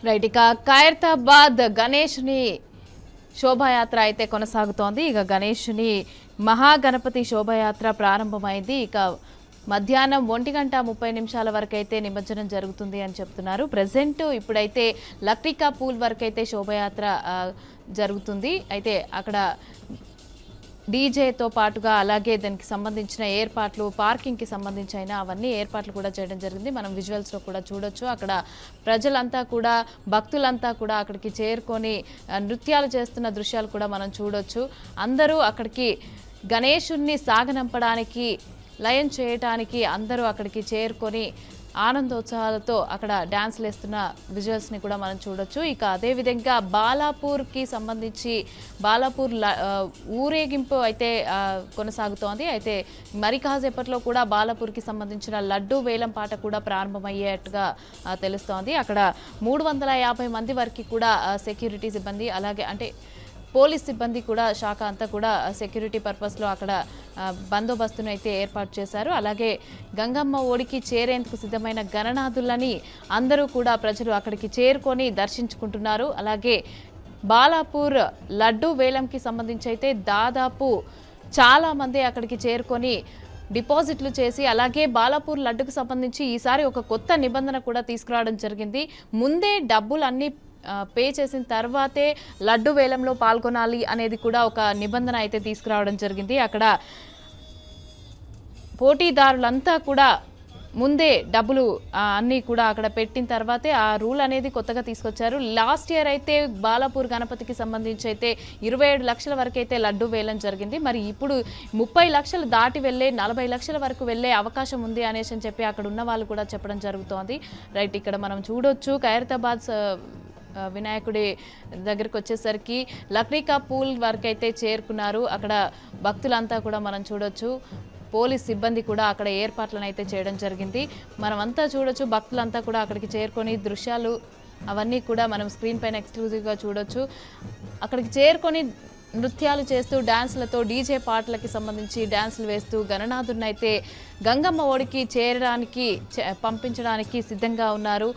Right ఇక ఖైరతాబాద్ గణేష్ని శోభాయాత్ర అయితే కొనసాగుతోంది. ఇక గణేష్ని మహాగణపతి శోభాయాత్ర ప్రారంభమైంది. ఇక మధ్యాహ్నం 1:30 వరకు అయితే నిమజ్జనం జరుగుతుంది అని చెప్తున్నారు. ప్రెసెంట్ ఇప్పుడైతే లక్డికా పూల్ వరకు అయితే శోభాయాత్ర జరుగుతుంది. అయితే అక్కడ డీజేతో పాటుగా అలాగే దానికి సంబంధించిన ఏర్పాట్లు, పార్కింగ్కి సంబంధించిన అవన్నీ ఏర్పాట్లు కూడా చేయడం జరిగింది. మనం విజువల్స్లో కూడా చూడొచ్చు. అక్కడ ప్రజలంతా కూడా, భక్తులంతా కూడా అక్కడికి చేరుకొని నృత్యాలు చేస్తున్న దృశ్యాలు కూడా మనం చూడొచ్చు. అందరూ అక్కడికి గణేశుణ్ణి సాగనంపడానికి, లయం చేయటానికి అందరూ అక్కడికి చేరుకొని ఆనందోత్సాహాలతో అక్కడ డ్యాన్స్లు వేస్తున్న విజువల్స్ని కూడా మనం చూడొచ్చు. ఇక అదేవిధంగా బాలాపూర్కి సంబంధించి బాలాపూర్ ఊరేగింపు అయితే కొనసాగుతోంది. అయితే మరి కాసేపట్లో కూడా బాలాపూర్కి సంబంధించిన లడ్డూ వేలం పాట కూడా ప్రారంభమయ్యేట్టుగా తెలుస్తోంది. అక్కడ 350 మంది వరకు కూడా సెక్యూరిటీ సిబ్బంది, అలాగే అంటే పోలీస్ సిబ్బంది కూడా, శాఖ అంతా కూడా సెక్యూరిటీ పర్పస్లో అక్కడ బందోబస్తును అయితే ఏర్పాటు చేశారు. అలాగే గంగమ్మ ఒడికి చేరేందుకు సిద్ధమైన గణనాథులని అందరూ కూడా ప్రజలు అక్కడికి చేరుకొని దర్శించుకుంటున్నారు. అలాగే బాలాపూర్ లడ్డూ వేలంకి సంబంధించి అయితే దాదాపు చాలామంది అక్కడికి చేరుకొని డిపాజిట్లు చేసి, అలాగే బాలాపూర్ లడ్డుకు సంబంధించి ఈసారి ఒక కొత్త నిబంధన కూడా తీసుకురావడం జరిగింది. ముందే డబ్బులు అన్నీ పే చేసిన తర్వాతే లడ్డు వేలంలో పాల్గొనాలి అనేది కూడా ఒక నిబంధన అయితే తీసుకురావడం జరిగింది. అక్కడ పోటీదారులంతా కూడా ముందే డబ్బులు అన్నీ కూడా అక్కడ పెట్టిన తర్వాతే ఆ రూల్ అనేది కొత్తగా తీసుకొచ్చారు. లాస్ట్ ఇయర్ అయితే బాలాపూర్ గణపతికి సంబంధించి అయితే 27 లక్షల వరకు అయితే లడ్డు వేలం జరిగింది. మరి ఇప్పుడు 30 లక్షలు దాటి వెళ్ళే 40 లక్షల వరకు వెళ్ళే అవకాశం ఉంది అనేసి అని చెప్పి అక్కడ ఉన్న వాళ్ళు కూడా చెప్పడం జరుగుతోంది. రైట్, ఇక్కడ మనం చూడొచ్చు ఖైరతాబాద్ వినాయకుడి దగ్గరికి వచ్చేసరికి లక్డికా పూల్ వరకు అయితే చేరుకున్నారు. అక్కడ భక్తులంతా కూడా మనం చూడొచ్చు. పోలీస్ సిబ్బంది కూడా అక్కడ ఏర్పాట్లను అయితే చేయడం జరిగింది. మనమంతా చూడొచ్చు. భక్తులంతా కూడా అక్కడికి చేరుకొని దృశ్యాలు అవన్నీ కూడా మనం స్క్రీన్ పైన ఎక్స్క్లూజివ్గా చూడొచ్చు. అక్కడికి చేరుకొని నృత్యాలు చేస్తూ, డ్యాన్స్లతో, డీజే పాటలకి సంబంధించి డ్యాన్సులు వేస్తూ గణనాథుడిని అయితే గంగమ్మ ఒడికి చేరడానికి, పంపించడానికి సిద్ధంగా ఉన్నారు.